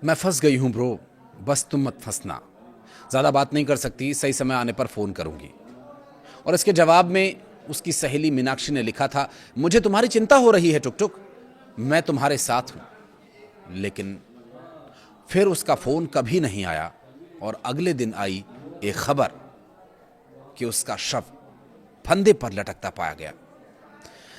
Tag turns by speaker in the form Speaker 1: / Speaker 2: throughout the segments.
Speaker 1: मैं फंस गई हूं ब्रो। बस तुम मत फंसना। ज़्यादा बात नहीं कर सकती, सही समय आने पर फ़ोन करूंगी। और इसके जवाब में उसकी सहेली मीनाक्षी ने लिखा था, मुझे तुम्हारी चिंता हो रही है टुक टुक, मैं तुम्हारे साथ हूं। लेकिन फिर उसका फ़ोन कभी नहीं आया और अगले दिन आई एक खबर कि उसका शव फंदे पर लटकता पाया गया।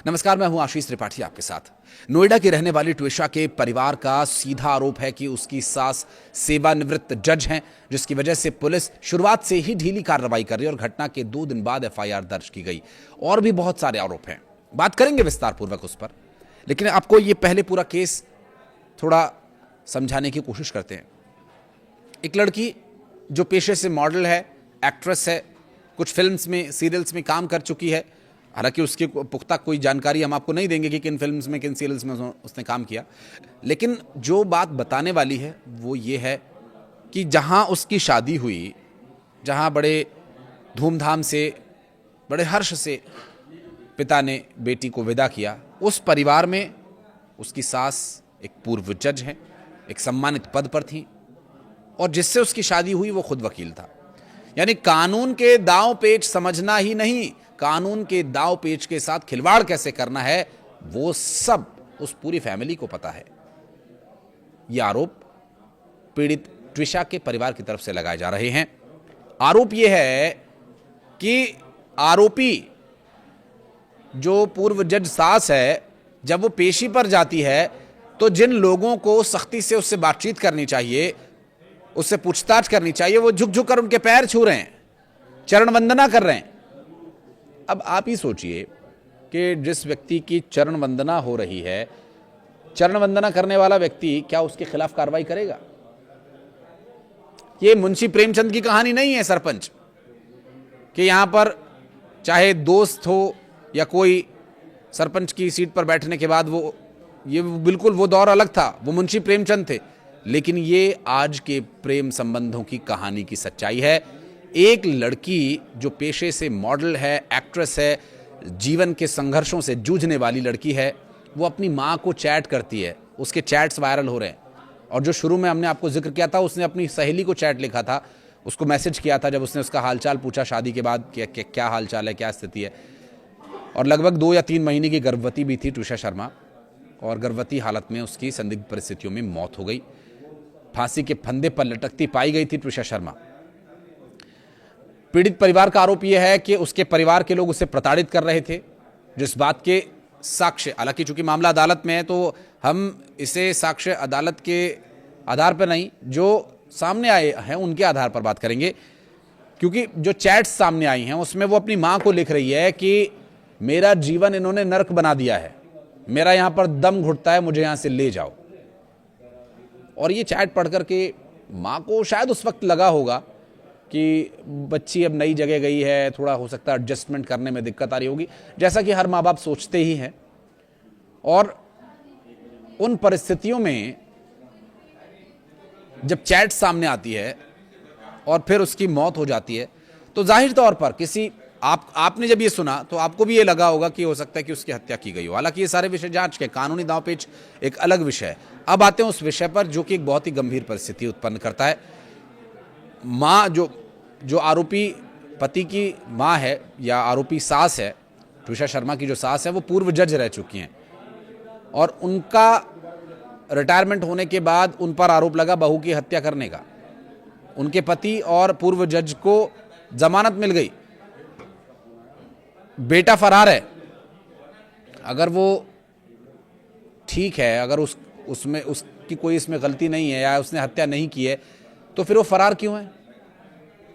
Speaker 1: नमस्कार, मैं हूं आशीष त्रिपाठी आपके साथ। नोएडा की रहने वाली ट्विशा के परिवार का सीधा आरोप है कि उसकी सास सेवानिवृत्त जज हैं, जिसकी वजह से पुलिस शुरुआत से ही ढीली कार्रवाई कर रही है और घटना के 2 दिन बाद एफआईआर दर्ज की गई। और भी बहुत सारे आरोप हैं, बात करेंगे विस्तार पूर्वक उस पर। लेकिन आपको ये पहले पूरा केस थोड़ा समझाने की कोशिश करते हैं। एक लड़की जो पेशे से मॉडल है, एक्ट्रेस है, कुछ फिल्म्स में, सीरियल्स में काम कर चुकी है। हालांकि उसकी पुख्ता कोई जानकारी हम आपको नहीं देंगे कि किन फिल्म्स में, किन सीरियल्स में उसने काम किया। लेकिन जो बात बताने वाली है वो ये है कि जहां उसकी शादी हुई, जहां बड़े धूमधाम से, बड़े हर्ष से पिता ने बेटी को विदा किया, उस परिवार में उसकी सास एक पूर्व जज हैं, एक सम्मानित पद पर थी, और जिससे उसकी शादी हुई वो खुद वकील था। यानी कानून के दांव पेच समझना ही नहीं, कानून के दांव पेच के साथ खिलवाड़ कैसे करना है वो सब उस पूरी फैमिली को पता है। ये आरोप पीड़ित ट्विशा के परिवार की तरफ से लगाए जा रहे हैं। आरोप यह है कि आरोपी जो पूर्व जज सास है, जब वो पेशी पर जाती है तो जिन लोगों को सख्ती से उससे बातचीत करनी चाहिए, उससे पूछताछ करनी चाहिए, वो झुक झुक कर उनके पैर छू रहे हैं, चरण वंदना कर रहे हैं। अब आप ही सोचिए कि जिस व्यक्ति की चरण वंदना हो रही है, चरण वंदना करने वाला व्यक्ति क्या उसके खिलाफ कार्रवाई करेगा? ये मुंशी प्रेमचंद की कहानी नहीं है सरपंच, कि यहां पर चाहे दोस्त हो या कोई, सरपंच की सीट पर बैठने के बाद ये बिल्कुल वो दौर अलग था, वो मुंशी प्रेमचंद थे। लेकिन ये आज के प्रेम संबंधों की कहानी की सच्चाई है। एक लड़की जो पेशे से मॉडल है, एक्ट्रेस है, जीवन के संघर्षों से जूझने वाली लड़की है, वो अपनी माँ को चैट करती है, उसके चैट्स वायरल हो रहे हैं। और जो शुरू में हमने आपको जिक्र किया था, उसने अपनी सहेली को चैट लिखा था, उसको मैसेज किया था जब उसने उसका हालचाल पूछा शादी के बाद, क्या हालचाल है, क्या स्थिति है। और लगभग 2 या 3 महीने की गर्भवती भी थी ट्विशा शर्मा, और गर्भवती हालत में उसकी संदिग्ध परिस्थितियों में मौत हो गई। फांसी के फंदे पर लटकती पाई गई थी ट्विशा शर्मा। पीड़ित परिवार का आरोप यह है कि उसके परिवार के लोग उसे प्रताड़ित कर रहे थे, जिस बात के साक्ष्य, हालांकि चूंकि मामला अदालत में है तो हम इसे साक्ष्य अदालत के आधार पर नहीं, जो सामने आए हैं उनके आधार पर बात करेंगे। क्योंकि जो चैट्स सामने आई हैं उसमें वो अपनी मां को लिख रही है कि मेरा जीवन इन्होंने नर्क बना दिया है, मेरा यहां पर दम घुटता है, मुझे यहां से ले जाओ। और ये चैट पढ़ करके माँ को शायद उस वक्त लगा होगा कि बच्ची अब नई जगह गई है, थोड़ा हो सकता है एडजस्टमेंट करने में दिक्कत आ रही होगी, जैसा कि हर माँ बाप सोचते ही हैं। और उन परिस्थितियों में जब चैट सामने आती है और फिर उसकी मौत हो जाती है, तो जाहिर तौर पर किसी आपने जब ये सुना तो आपको भी ये लगा होगा कि हो सकता है कि उसकी हत्या की गई हो। हालांकि ये सारे विषय जांच के, कानूनी दांवपेच एक अलग विषय है। अब आते हैं उस विषय पर जो कि एक बहुत ही गंभीर परिस्थिति उत्पन्न करता है। माँ जो आरोपी पति की माँ है या आरोपी सास है, ट्विशा शर्मा की जो सास है, वो पूर्व जज रह चुकी हैं, और उनका रिटायरमेंट होने के बाद उन पर आरोप लगा बहू की हत्या करने का। उनके पति और पूर्व जज को जमानत मिल गई, बेटा फरार है। अगर वो ठीक है, अगर उसमें उसकी कोई इसमें गलती नहीं है या उसने हत्या नहीं की है, तो फिर वो फरार क्यों है?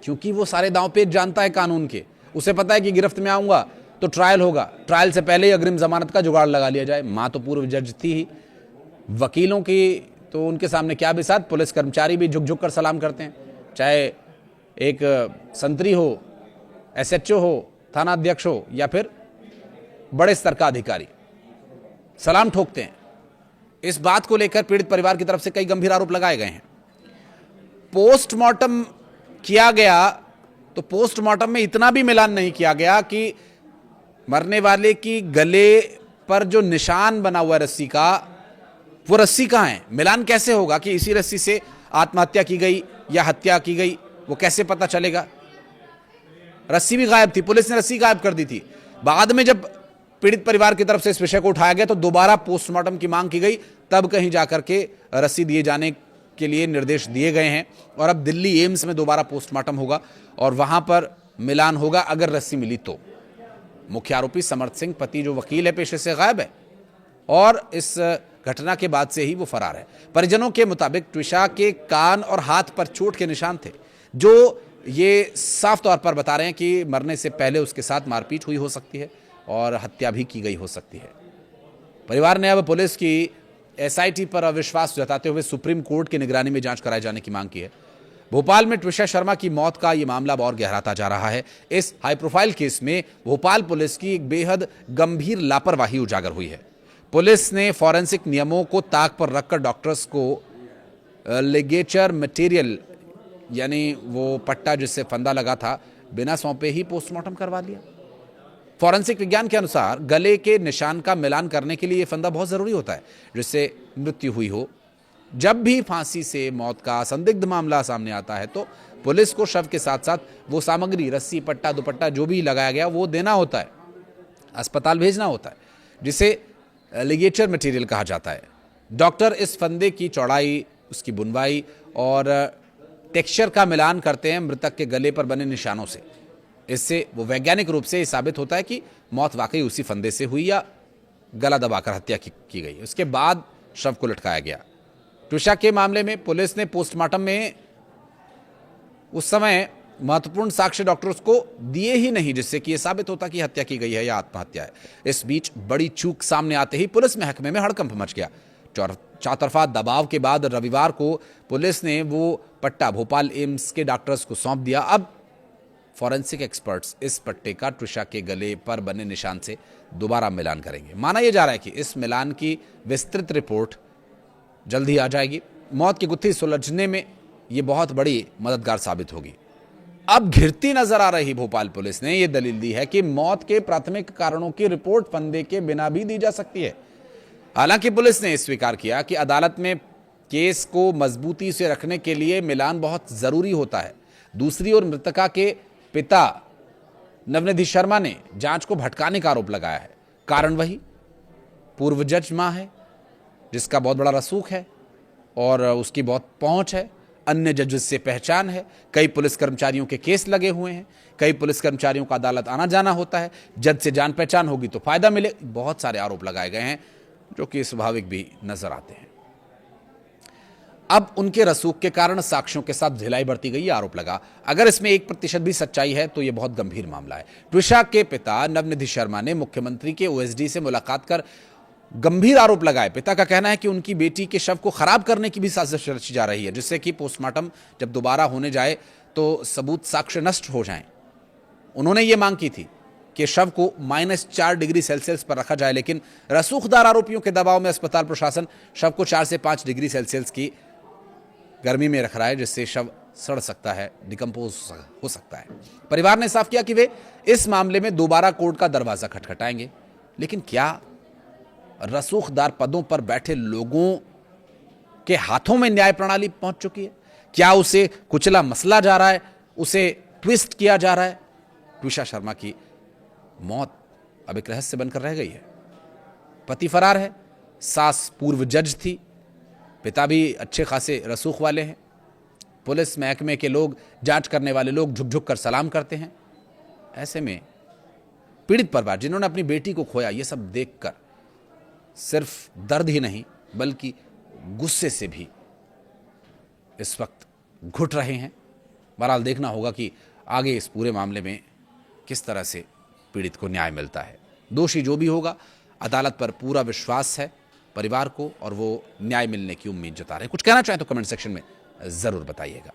Speaker 1: क्योंकि वो सारे दांव पेच जानता है कानून के। उसे पता है कि गिरफ्त में आऊंगा तो ट्रायल होगा, ट्रायल से पहले ही अग्रिम जमानत का जुगाड़ लगा लिया जाए। माँ तो पूर्व जज थी ही, वकीलों की तो उनके सामने क्या बिसात, पुलिस कर्मचारी भी झुक झुक कर सलाम करते हैं, चाहे एक संतरी हो, एसएचओ हो, थाना अध्यक्ष हो, या फिर बड़े स्तर का अधिकारी, सलाम ठोकते हैं। इस बात को लेकर पीड़ित परिवार की तरफ से कई गंभीर आरोप लगाए गए हैं। पोस्टमार्टम किया गया तो पोस्टमार्टम में इतना भी मिलान नहीं किया गया कि मरने वाले की गले पर जो निशान बना हुआ रस्सी का, वो रस्सी कहाँ है? मिलान कैसे होगा कि इसी रस्सी से आत्महत्या की गई या हत्या की गई, वो कैसे पता चलेगा? रस्सी भी गायब थी, पुलिस ने रस्सी गायब कर दी थी। बाद में जब पीड़ित परिवार की तरफ से इस विषय को उठाया गया तो दोबारा पोस्टमार्टम की मांग की गई, तब कहीं जाकर के रस्सी दिए जाने के लिए निर्देश दिए गए हैं और अब दिल्ली एम्स में दोबारा पोस्टमार्टम होगा और वहां पर मिलान होगा अगर रस्सी मिली तो। मुख्य आरोपी समर्थ सिंह, पति जो वकील है पेशे से, गायब है और इस घटना के बाद से ही वो फरार है। परिजनों के मुताबिक ट्विशा के कान और हाथ पर चोट के निशान थे, जो ये साफ तौर पर बता रहे हैं कि मरने से पहले उसके साथ मारपीट हुई हो सकती है और हत्या भी की गई हो सकती है। परिवार ने अब पुलिस की एसआईटी पर अविश्वास जताते हुए सुप्रीम कोर्ट की निगरानी में जांच कराए जाने की मांग की है। भोपाल में ट्विशा शर्मा की मौत का यह मामला और गहराता जा रहा है। इस हाई प्रोफाइल केस में भोपाल पुलिस की एक बेहद गंभीर लापरवाही उजागर हुई है। पुलिस ने फॉरेंसिक नियमों को ताक पर रखकर डॉक्टर्स को लिगेचर मटेरियल, यानी वो पट्टा जिससे फंदा लगा था, बिना सौंपे ही पोस्टमार्टम करवा लिया। फॉरेंसिक विज्ञान के अनुसार गले के निशान का मिलान करने के लिए यह फंदा बहुत जरूरी होता है जिससे मृत्यु हुई हो। जब भी फांसी से मौत का संदिग्ध मामला सामने आता है तो पुलिस को शव के साथ साथ वो सामग्री, रस्सी, पट्टा, दुपट्टा जो भी लगाया गया वो देना होता है, अस्पताल भेजना होता है, जिसे लिगेचर मटेरियल कहा जाता है। डॉक्टर इस फंदे की चौड़ाई, उसकी बुनवाई और टेक्सचर का मिलान करते हैं मृतक के गले पर बने निशानों से। इससे वो वैज्ञानिक रूप से साबित होता है कि मौत वाकई उसी फंदे से हुई या गला दबाकर हत्या की गई। उसके बाद शव को लटकाया गया। ट्विशा के मामले में पुलिस ने पोस्टमार्टम में उस समय महत्वपूर्ण साक्ष्य डॉक्टर्स को दिए ही नहीं, जिससे कि यह साबित होता कि हत्या की गई है या आत्महत्या है। इस बीच बड़ी चूक सामने आते ही पुलिस महकमे में हड़कंप मच गया। चौतरफा दबाव के बाद रविवार को पुलिस ने वो पट्टा भोपाल एम्स के डॉक्टर्स को सौंप दिया। अब फॉरेंसिक एक्सपर्ट्स इस पट्टे का ट्विशा के गले पर बने निशान से दोबारा मिलान करेंगे। माना यह जा रहा है कि इस मिलान की विस्तृत रिपोर्ट जल्दी आ जाएगी। मौत की गुत्थी सुलझने में यह बहुत बड़ी मददगार साबित होगी। अब घिरती नजर आ रही भोपाल पुलिस ने यह दलील दी है कि मौत के प्राथमिक कारणों की रिपोर्ट फंदे के बिना भी दी जा सकती है। हालांकि पुलिस ने स्वीकार किया कि अदालत में केस को मजबूती से रखने के लिए मिलान बहुत जरूरी होता है। दूसरी ओर मृतका के पिता नवनिधि शर्मा ने जांच को भटकाने का आरोप लगाया है। कारण वही पूर्व जज मां है जिसका बहुत बड़ा रसूख है और उसकी बहुत पहुंच है, अन्य जजेस से पहचान है। कई पुलिस कर्मचारियों के केस लगे हुए हैं, कई पुलिस कर्मचारियों का अदालत आना जाना होता है, जज से जान पहचान होगी तो फायदा मिले। बहुत सारे आरोप लगाए गए हैं जो कि स्वाभाविक भी नजर आते हैं। अब उनके रसूख के कारण साक्ष्यों के साथ ढिलाई बढ़ती गई, आरोप लगा। अगर इसमें 1% भी सच्चाई है तो यह बहुत गंभीर मामला है। ट्विशा के पिता नवनिधि शर्मा ने मुख्यमंत्री के ओएसडी से मुलाकात कर गंभीर आरोप लगाए। पिता का कहना है कि उनकी बेटी के शव को खराब करने की भी साजिश रची जा रही है, जिससे कि पोस्टमार्टम जब दोबारा होने जाए तो सबूत, साक्ष्य नष्ट हो जाएं। उन्होंने ये मांग की थी कि शव को -4 डिग्री सेल्सियस पर रखा जाए, लेकिन रसूखदार आरोपियों के दबाव में अस्पताल प्रशासन शव को 4 से 5 डिग्री सेल्सियस की गर्मी में रख रहा है, जिससे शव सड़ सकता है, डिकम्पोज हो सकता है। परिवार ने साफ किया कि वे इस मामले में दोबारा कोर्ट का दरवाजा खटखटाएंगे। लेकिन क्या रसूखदार पदों पर बैठे लोगों के हाथों में न्याय प्रणाली पहुंच चुकी है? क्या उसे कुचला मसला जा रहा है, उसे ट्विस्ट किया जा रहा है? ट्विशा शर्मा की मौत अब एक रहस्य बनकर रह गई है। पति फरार है, सास पूर्व जज थी, पिता भी अच्छे खासे रसूख वाले हैं। पुलिस महकमे के लोग, जांच करने वाले लोग झुक झुक कर सलाम करते हैं। ऐसे में पीड़ित परिवार जिन्होंने अपनी बेटी को खोया, ये सब देखकर सिर्फ दर्द ही नहीं बल्कि गुस्से से भी इस वक्त घुट रहे हैं। बहरहाल देखना होगा कि आगे इस पूरे मामले में किस तरह से पीड़ित को न्याय मिलता है। दोषी जो भी होगा, अदालत पर पूरा विश्वास है परिवार को और वो न्याय मिलने की उम्मीद जता रहे हैं। कुछ कहना चाहें तो कमेंट सेक्शन में जरूर बताइएगा।